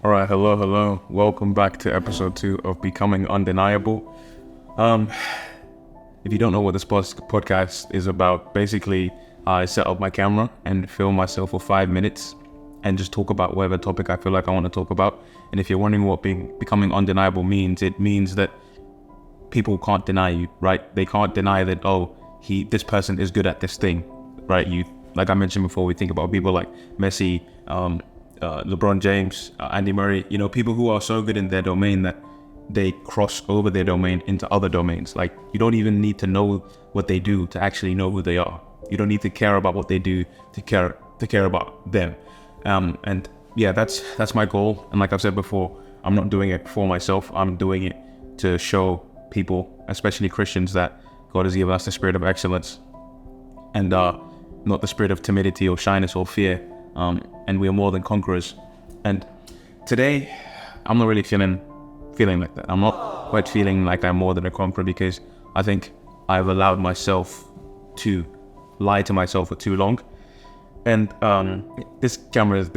All right, hello. Welcome back to episode 2 of Becoming Undeniable. Um, if you don't know what this podcast is about, basically I set up my camera and film myself for 5 minutes and just talk about whatever topic I feel like I want to talk about. And if you're wondering what becoming undeniable means, it means that people can't deny you, right? They can't deny that, this person is good at this thing, right? Like I mentioned before, we think about people like Messi, LeBron James, Andy Murray, people who are so good in their domain that they cross over their domain into other domains. Like, you don't even need to know what they do to actually know who they are. You don't need to care about what they do to care about them. And yeah, that's my goal. And like I've said before, I'm not doing it for myself. I'm doing it to show people, especially Christians, that God has given us the spirit of excellence and not the spirit of timidity or shyness or fear. And we are more than conquerors. And today, I'm not really feeling like that. I'm not quite feeling like I'm more than a conqueror, because I think I've allowed myself to lie to myself for too long. And this mic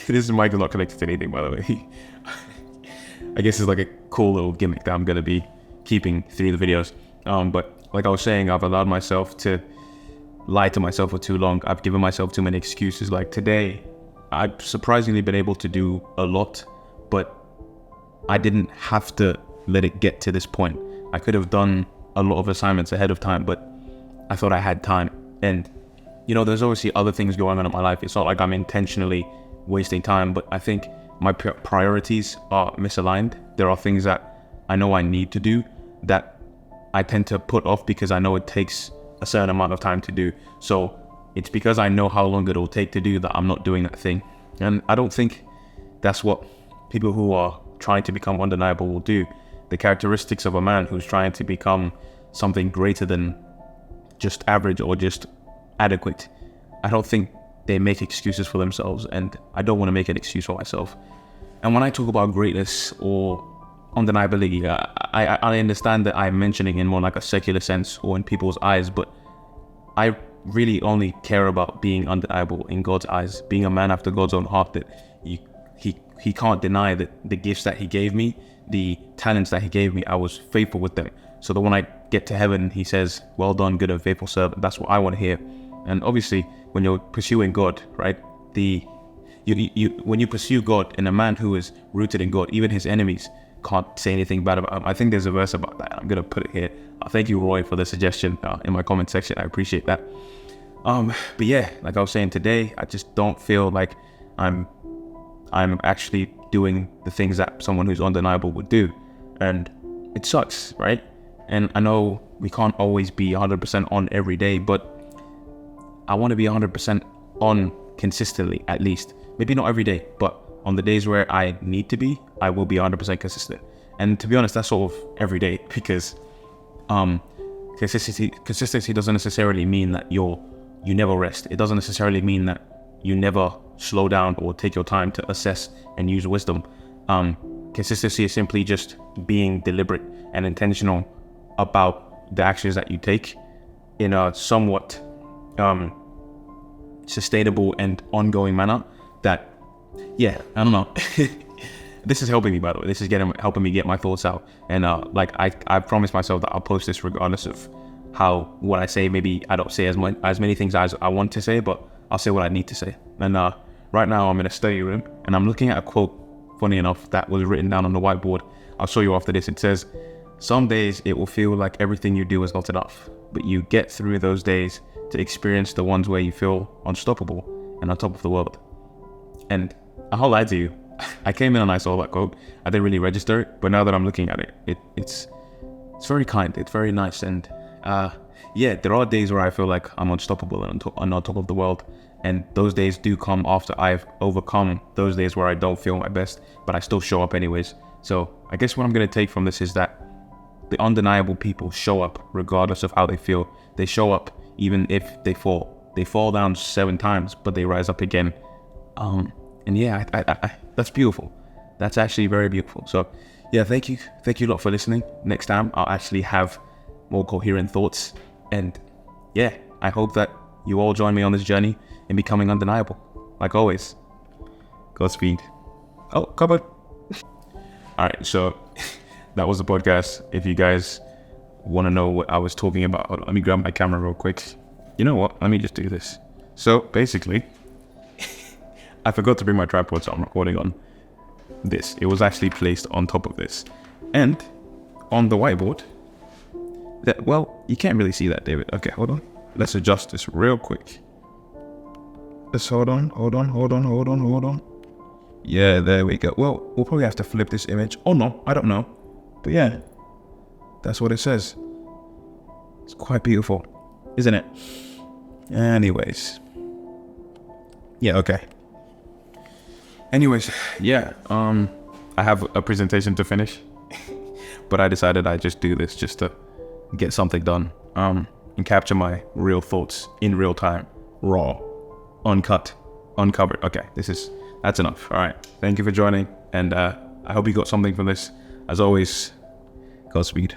is not connected to anything, by the way. I guess it's like a cool little gimmick that I'm going to be keeping through the videos. But like I was saying, I've allowed myself to lie to myself for too long. I've given myself too many excuses. Like today, I've surprisingly been able to do a lot, but I didn't have to let it get to this point. I could have done a lot of assignments ahead of time, but I thought I had time. And there's obviously other things going on in my life. It's not like I'm intentionally wasting time, but I think my priorities are misaligned. There are things that I know I need to do that I tend to put off because I know it takes a certain amount of time to do. So it's because I know how long it'll take to do that I'm not doing that thing. And I don't think that's what people who are trying to become undeniable will do. The characteristics of a man who's trying to become something greater than just average or just adequate, I don't think they make excuses for themselves, and I don't want to make an excuse for myself. And when I talk about greatness or undeniability, I understand that I'm mentioning in more like a secular sense or in people's eyes, but I really only care about being undeniable in God's eyes, being a man after God's own heart, that he can't deny that the gifts that he gave me, the talents that he gave me, I was faithful with them. So that when I get to heaven, he says, well done, good and faithful servant. That's what I want to hear. And obviously, when you're pursuing God, right, when you pursue God, and a man who is rooted in God, even his enemies can't say anything bad about him. I think there's a verse about that. I'm going to put it here. Thank you, Roy, for the suggestion in my comment section. I appreciate that. But yeah, like I was saying today, I just don't feel like I'm actually doing the things that someone who's undeniable would do. And it sucks, right? And I know we can't always be 100% on every day, but I want to be 100% on consistently, at least. Maybe not every day, but on the days where I need to be, I will be 100% consistent. And to be honest, that's sort of every day, because consistency doesn't necessarily mean that you never rest. It doesn't necessarily mean that you never slow down or take your time to assess and use wisdom. Consistency is simply just being deliberate and intentional about the actions that you take in a somewhat sustainable and ongoing manner. That, yeah, I don't know. This is helping me, by the way. This is helping me get my thoughts out. And I promised myself that I'll post this regardless of what I say. Maybe I don't say as many things as I want to say, but I'll say what I need to say. And right now I'm in a study room and I'm looking at a quote, funny enough, that was written down on the whiteboard. I'll show you after this. It says, some days it will feel like everything you do is not enough, but you get through those days to experience the ones where you feel unstoppable and on top of the world. And I won't lie to you, I came in and I saw that quote. I didn't really register it, but now that I'm looking at it, it's very kind. It's very nice. And yeah, there are days where I feel like I'm unstoppable and on top of the world. And those days do come after I've overcome those days where I don't feel my best, but I still show up anyways. So I guess what I'm going to take from this is that the undeniable people show up regardless of how they feel. They show up even if they fall. They fall down 7 times, but they rise up again. And yeah, I that's beautiful. That's actually very beautiful. So yeah, thank you a lot for listening. Next time I'll actually have more coherent thoughts. And yeah, I hope that you all join me on this journey in becoming undeniable. Like always, Godspeed. Oh, cupboard. All right, so that was the podcast. If you guys want to know what I was talking about, hold on, let me grab my camera real quick. You know what? Let me just do this. So basically, I forgot to bring my tripod, so I'm recording on this. It was actually placed on top of this. And on the whiteboard, well, you can't really see that, David. Okay, hold on. Let's adjust this real quick. Let's hold on. Yeah, there we go. Well, we'll probably have to flip this image. Oh no, I don't know. But yeah, that's what it says. It's quite beautiful, isn't it? Anyways. Yeah, okay. Anyways, yeah, I have a presentation to finish. But I decided I'd just do this just to get something done. And capture my real thoughts in real time. Raw. Uncut. Uncovered. Okay, that's enough. All right. Thank you for joining. And I hope you got something from this. As always, Godspeed.